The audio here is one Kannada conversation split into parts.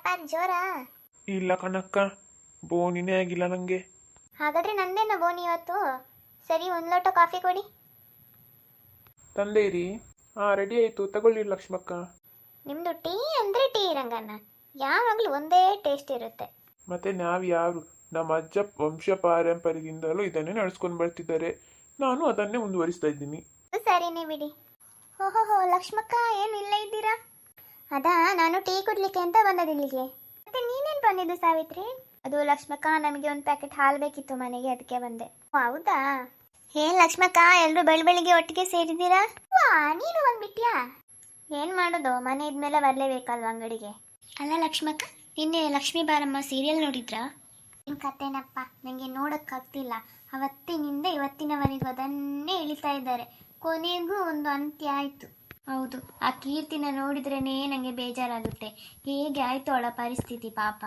ಏನಪ್ಪ ಜೋರಾ? ಇಲ್ಲ ಕಣಕ್ಕ, ಬೋನಿನೇ ಆಗಿಲ್ಲ ನಂಗೆ. ಹಾಗಾದ್ರೆ ನಂದೇನ ಬೋನಿ ಇವತ್ತು. ಸರಿ, ಒಂದು ಲೋಟ ಕಾಫಿ ಕೊಡಿ. ತಂದೇರಿ. ರೆಡಿ ಆಯ್ತು, ತಗೊಳ್ಳಿ ಲಕ್ಷ್ಮಕ್ಕ. ನಿಮ್ದು ಟೀ ಅಂದ್ರೆ ಟೀ ರಂಗಣ್ಣ, ಯಾವಾಗಲೂ ಒಂದೇ ಟೇಸ್ಟ್ ಇರುತ್ತೆ. ಮತ್ತೆ ನಾವು ಯಾರು, ನಮ್ಮ ಅಜ್ಜ ವಂಶ ಪಾರಂಪರ್ಯದಿಂದಲೂ ಇದನ್ನೇ ನಡೆಸ್ಕೊಂಡು ಬರ್ತಿದ್ದಾರೆ. ನಾನು ಅದನ್ನೇ ಮುಂದುವರಿಸ್ತಾ ಇದ್ದೀನಿ. ಸರಿನೇ ಬಿಡಿ. ಓಹೋ ಲಕ್ಷ್ಮಕ್ಕ, ಏನು ಇಲ್ಲೇ ಇದ್ದೀರಾ? ಅದಾ, ನಾನು ಟೀ ಕುಡ್ಲಿಕ್ಕೆ ಅಂತ ಬಂದದಿಲ್ಲಿಗೆ. ಮತ್ತೆ ನೀನೇನು ಬಂದಿದ್ದು ಸಾವಿತ್ರಿ? ಅದು ಲಕ್ಷ್ಮಕ್ಕ, ನಮಗೆ ಒಂದು ಪ್ಯಾಕೆಟ್ ಹಾಲು ಬೇಕಿತ್ತು ಮನೆಗೆ, ಅದಕ್ಕೆ ಬಂದೆ. ಹೌದಾ? ಏನ್ ಲಕ್ಷ್ಮಕ್ಕ, ಎಲ್ಲರೂ ಬೆಳಿಗ್ಗೆ ಒಟ್ಟಿಗೆ ಸೇರಿದ್ದೀರಾ? ನೀನು ಬಂದ್ಬಿಟ್ಯಾ? ಏನ್ ಮಾಡೋದು, ಮನೆ ಇದ್ಮೇಲೆ ಬರಲೇಬೇಕಲ್ವ ಅಂಗಡಿಗೆ. ಅಲ್ಲ ಲಕ್ಷ್ಮಕ್ಕ, ನಿನ್ನೆ ಲಕ್ಷ್ಮೀ ಬಾರಮ್ಮ ಸೀರಿಯಲ್ ನೋಡಿದ್ರಾ? ನಿನ್ ಕತೆನಪ್ಪ, ನನಗೆ ನೋಡೋಕ್ಕಾಗ್ತಿಲ್ಲ. ಅವತ್ತಿನಿಂದ ಇವತ್ತಿನವರೆಗೂ ಅದನ್ನೇ ಎಳಿತಾ ಇದ್ದಾರೆ. ಕೊನೆಗೂ ಒಂದು ಅಂತ್ಯ ಆಯಿತು. ಹೌದು, ಆ ಕೀರ್ತಿನ ನೋಡಿದ್ರೇನೆ ನನಗೆ ಬೇಜಾರಾಗುತ್ತೆ. ಹೇಗೆ ಆಯಿತು ಅವಳ ಪರಿಸ್ಥಿತಿ ಪಾಪ.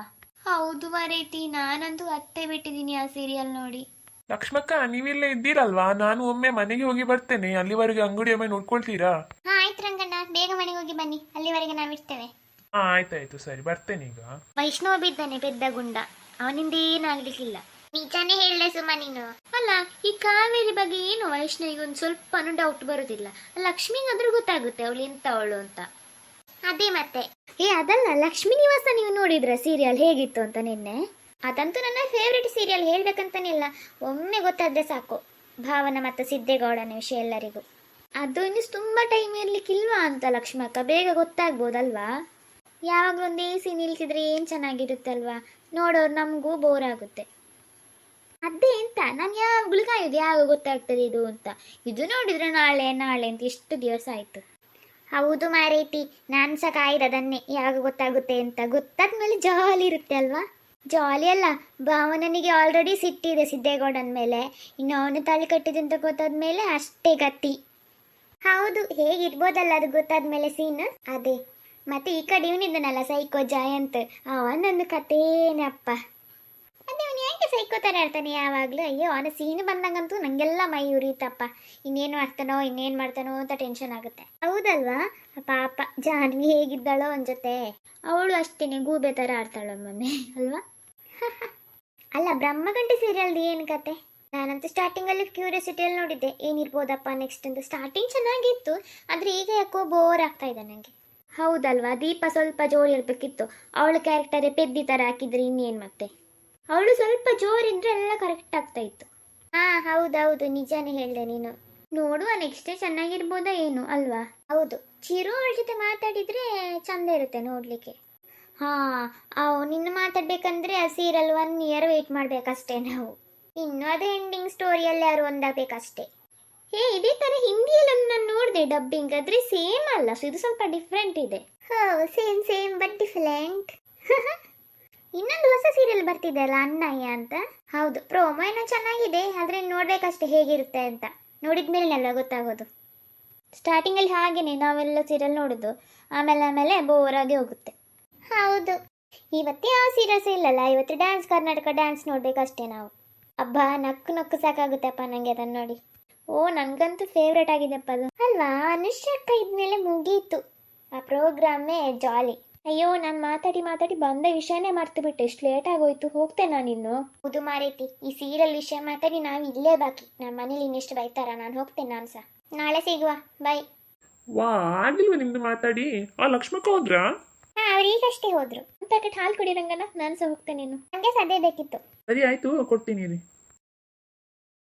ಹೌದು ವರೈಟಿ, ನಾನಂತೂ ಅತ್ತೆ ಬಿಟ್ಟಿದ್ದೀನಿ ಆ ಸೀರಿಯಲ್ ನೋಡಿ. ಲಕ್ಷ್ಮಕ್ಕ, ನೀವಿಲ್ಲೇ ಇದ್ದೀರಲ್ವಾ? ನಾನು ಒಮ್ಮೆ ಮನೆಗೆ ಹೋಗಿ ಬರ್ತೇನೆ. ಅಲ್ಲಿವರೆಗೆ ಅಂಗಡಿ ಒಮ್ಮೆ ನೋಡ್ಕೊಳ್ತೀರಾ? ಆಯ್ತು ರಂಗಣ್ಣ, ಬೇಗ ಮನೆಗೆ ಹೋಗಿ ಬನ್ನಿ, ಅಲ್ಲಿವರೆಗೆ ನಾವಿರ್ತೇವೆ. ಆಯ್ತಾಯ್ತು, ಸರಿ, ಬರ್ತೇನೆ ಈಗ. ವೈಷ್ಣವ ಬಿದ್ದಾನೆ ಪೆದ್ದ ಗುಂಡ, ಅವನಿಂದ ಏನಾಗ್ಲಿಕ್ಕಿಲ್ಲ. ನಿಜಾನೇ ಹೇಳಲೆ ಸುಮ್ಮ ನೀನು. ಅಲ್ಲ, ಈ ಕಾವೇರಿ ಬಗ್ಗೆ ಏನು ವೈಷ್ಣವಿಗೆ ಒಂದು ಸ್ವಲ್ಪನೂ ಡೌಟ್ ಬರುದಿಲ್ಲ. ಲಕ್ಷ್ಮಿಗಾದ್ರೂ ಗೊತ್ತಾಗುತ್ತೆ ಅವಳು ಎಂತವಳು ಅಂತ. ಅದೇ ಮತ್ತೆ. ಅದಲ್ಲ, ಲಕ್ಷ್ಮೀ ನಿವಾಸ ನೀವು ನೋಡಿದ್ರ ಸೀರಿಯಲ್ ಹೇಗಿತ್ತು ಅಂತ ನಿನ್ನೆ? ಅದಂತೂ ನನ್ನ ಫೇವ್ರೆಟ್ ಸೀರಿಯಲ್, ಹೇಳ್ಬೇಕಂತಾನೆ ಇಲ್ಲ. ಒಮ್ಮೆ ಗೊತ್ತಾದ್ರೆ ಸಾಕು, ಭಾವನ ಮತ್ತು ಸಿದ್ದೇಗೌಡನ ವಿಷಯ ಎಲ್ಲರಿಗೂ. ಅದು ಇನ್ನು ತುಂಬಾ ಟೈಮ್ ಇರ್ಲಿಕ್ಕಿಲ್ವಾ ಅಂತ ಲಕ್ಷ್ಮಕ್ಕ, ಬೇಗ ಗೊತ್ತಾಗ್ಬೋದಲ್ವಾ? ಯಾವಾಗಲೂ ಒಂದೇ ಸೀನ್ ನಿಲ್ಸಿದ್ರೆ ಏನು ಚೆನ್ನಾಗಿರುತ್ತೆ ಅಲ್ವಾ? ನೋಡೋರು ನಮಗೂ ಬೋರ್ ಆಗುತ್ತೆ. ಅದೇ ಅಂತ ನಾನು ಯಾವಾಗಲೂ ಕಾಯೋದು, ಯಾವಾಗ ಗೊತ್ತಾಗ್ತದೆ ಇದು ಅಂತ. ಇದು ನೋಡಿದ್ರೆ ನಾಳೆ ನಾಳೆ ಅಂತ ಎಷ್ಟು ದಿವಸ ಆಯಿತು. ಹೌದು ಮಾರೇತಿ, ನಾನು ಸಹ ಕಾಯ್ದದನ್ನೇ, ಯಾವಾಗ ಗೊತ್ತಾಗುತ್ತೆ ಅಂತ. ಗೊತ್ತಾದ್ಮೇಲೆ ಜಾಲಿ ಇರುತ್ತೆ ಅಲ್ವಾ? ಜಾಲಿ ಅಲ್ಲ, ಭಾವನನಿಗೆ ಆಲ್ರೆಡಿ ಸಿಟ್ಟಿದೆ ಸಿದ್ದೇಗೌಡನ ಮೇಲೆ. ಇನ್ನು ಅವನು ತಾಳಿ ಕಟ್ಟಿದೆ ಅಂತ ಗೊತ್ತಾದ್ಮೇಲೆ ಅಷ್ಟೇ ಗತಿ. ಹೌದು, ಹೇಗಿರ್ಬೋದಲ್ಲ ಅದು ಗೊತ್ತಾದ್ಮೇಲೆ ಸೀನ್. ಅದೇ ಮತ್ತೆ ಈ ಕಡೆ ಇವನಿದ್ದನಲ್ಲ ಸೈಕೋ ಜಯಂತ್, ಅವನೊಂದು ಕಥೇನೆ ಅಪ್ಪ. ಅದೇ ಅವನು ಯಾಕೆ ಸೈಕೋ ಥರ ಇರ್ತಾನೆ ಯಾವಾಗಲೂ. ಅಯ್ಯೋ, ಅವನ ಸೀನು ಬಂದಂಗಂತೂ ನನಗೆಲ್ಲ ಮೈ ಉರಿತಪ್ಪ. ಇನ್ನೇನು ಮಾಡ್ತಾನೋ ಅಂತ ಟೆನ್ಷನ್ ಆಗುತ್ತೆ. ಹೌದಲ್ವಾ? ಪಾಪ ಜಾನ್ವಿ ಹೇಗಿದ್ದಾಳೋ ಅವನ ಜೊತೆ. ಅವಳು ಅಷ್ಟೇನೆ ಗೂಬೆ ಥರ ಆಡ್ತಾಳೋ ಮೊನ್ನೆ ಅಲ್ವಾ? ಅಲ್ಲ, ಬ್ರಹ್ಮಗಂಟೆ ಸೀರಿಯಲ್ದು ಏನು ಕತೆ? ನಾನಂತೂ ಸ್ಟಾರ್ಟಿಂಗಲ್ಲಿ ಕ್ಯೂರಿಯಾಸಿಟಿಯಲ್ಲಿ ನೋಡಿದ್ದೆ ಏನಿರ್ಬೋದಪ್ಪ ನೆಕ್ಸ್ಟ್ ಅಂತ. ಸ್ಟಾರ್ಟಿಂಗ್ ಚೆನ್ನಾಗಿತ್ತು, ಆದರೆ ಈಗ ಯಾಕೋ ಬೋರ್ ಆಗ್ತಾ ಇದೆ ನನಗೆ. ಹೌದಲ್ವಾ? ದೀಪ ಸ್ವಲ್ಪ ಜೋರು ಇರಬೇಕಿತ್ತು. ಅವಳ ಕ್ಯಾರೆಕ್ಟರೇ ಪೆದ್ದಿ ಥರ ಹಾಕಿದ್ರೆ ಇನ್ನೇನು ಮತ್ತೆ. ಅವಳು ಸ್ವಲ್ಪ ಜೋರಿದ್ರೆ ಎಲ್ಲ ಕರೆಕ್ಟ್ ಆಗ್ತಾ ಇತ್ತು. ಹೌದೌದು, ನಿಜಾನೇ ಹೇಳಿದೆ ನೀನು. ನೋಡುವ, ನೆಕ್ಸ್ಟ್ ಚೆನ್ನಾಗಿರ್ಬೋದಾ ಏನು ಅಲ್ವಾ? ಹೌದು, ಚಿರು ಅವಳ ಜೊತೆ ಮಾತಾಡಿದ್ರೆ ಚಂದ ಇರುತ್ತೆ ನೋಡ್ಲಿಕ್ಕೆ. ನಿನ್ನ ಮಾತಾಡ್ಬೇಕಂದ್ರೆ ಆ ಸೀರಿಯಲ್ 1 year ವೇಟ್ ಮಾಡ್ಬೇಕಷ್ಟೇ ನಾವು. ಇನ್ನು ಅದೇ ಎಂಡಿಂಗ್ ಸ್ಟೋರಿಯಲ್ಲಿ ಯಾರು ಒಂದಾಗಬೇಕಷ್ಟೇ. ಇದೇ ಥರ ಹಿಂದಿಯಲ್ಲಿ ನಾನು ನೋಡಿದೆ ಡಬ್ಬಿಂಗ್, ಆದರೆ ಸೇಮ್ ಅಲ್ಲ, ಇದು ಸ್ವಲ್ಪ ಡಿಫ್ರೆಂಟ್ ಇದೆ. Same but different. ಇನ್ನೊಂದು ಹೊಸ ಸೀರಿಯಲ್ ಬರ್ತಿದೆ ಅಲ್ಲ, ಅಣ್ಣಯ್ಯ ಅಂತ. ಹೌದು, ಪ್ರೋಮೋ ಏನೋ ಚೆನ್ನಾಗಿದೆ, ಆದರೆ ನೋಡ್ಬೇಕಷ್ಟೇ ಹೇಗಿರುತ್ತೆ ಅಂತ. ನೋಡಿದ್ಮೇಲೆಲ್ಲ ಗೊತ್ತಾಗೋದು. ಸ್ಟಾರ್ಟಿಂಗಲ್ಲಿ ಹಾಗೇನೆ ನಾವೆಲ್ಲ ಸೀರಿಯಲ್ ನೋಡೋದು, ಆಮೇಲೆ ಬೋರ್ ಆಗಿ ಹೋಗುತ್ತೆ. ಹೌದು, ಇವತ್ತು ಯಾವ ಸೀರಿಯಲ್ಸ್ ಇಲ್ಲಲ್ಲ. ಇವತ್ತು ಡ್ಯಾನ್ಸ್ ಕರ್ನಾಟಕ ಡ್ಯಾನ್ಸ್ ನೋಡ್ಬೇಕಷ್ಟೇ ನಾವು. ಅಬ್ಬಾ, ನಕ್ಕು ಸಾಕಾಗುತ್ತೆಪ್ಪ ನನಗೆ ಅದನ್ನು ನೋಡಿ. ನನಗಂತೂ ಫೇವ್ರೇಟ್ ಆಗಿದೆಪ್ಪ ಅದು ಅಲ್ವಾ? ಅನುಷ್ಠಕ್ಕ ಇದ್ಮೇಲೆ ಮುಗೀತು ಆ ಪ್ರೋಗ್ರಾಮೇ ಜಾಲಿ. ಅಯ್ಯೋ, ನಾನು ಮಾತಾಡಿ ಬಂದ ವಿಷಯನೇ ಮರ್ತು ಬಿಟ್ಟೆ, ಎಷ್ಟು ಲೇಟ್ ಆಗೋಯ್ತು. ಹೋಗ್ತೇನೆ ನಾನಿನ್ನು. ಹೌದು ಮಾರೈತಿ, ಈ ಸೀರಿಯಲ್ ವಿಷಯ ಮಾತಾಡಿ ನಾವು ಇಲ್ಲೇ ಬಾಕಿ. ನಮ್ಮ ಮನೇಲಿ ಇನ್ನೆಷ್ಟು ಬೈತಾರ. ನಾನು ಹೋಗ್ತೇನೆ, ನಾನು ಸಹ. ನಾಳೆ ಸಿಗುವ, ಬಾಯ್. ಆಗಿಲ್ವ ನಿಮ್ದು ಮಾತಾಡಿ? ಲಕ್ಷ್ಮಕ್ಕ ಹೋದ್ರಾ? ಅವ್ರು ಈಗಷ್ಟೇ ಹೋದ್ರು. ಒಂದು ಪ್ಯಾಕೆಟ್ ಹಾಲು ಕೊಡಿ ರಂಗನ, ನಾನು ಸಹ ಹೋಗ್ತೇನೆ. ನನಗೆ ಸದ್ಯ ಬೇಕಿತ್ತು. ಸರಿ ಆಯ್ತು, ಕೊಡ್ತೀನಿ.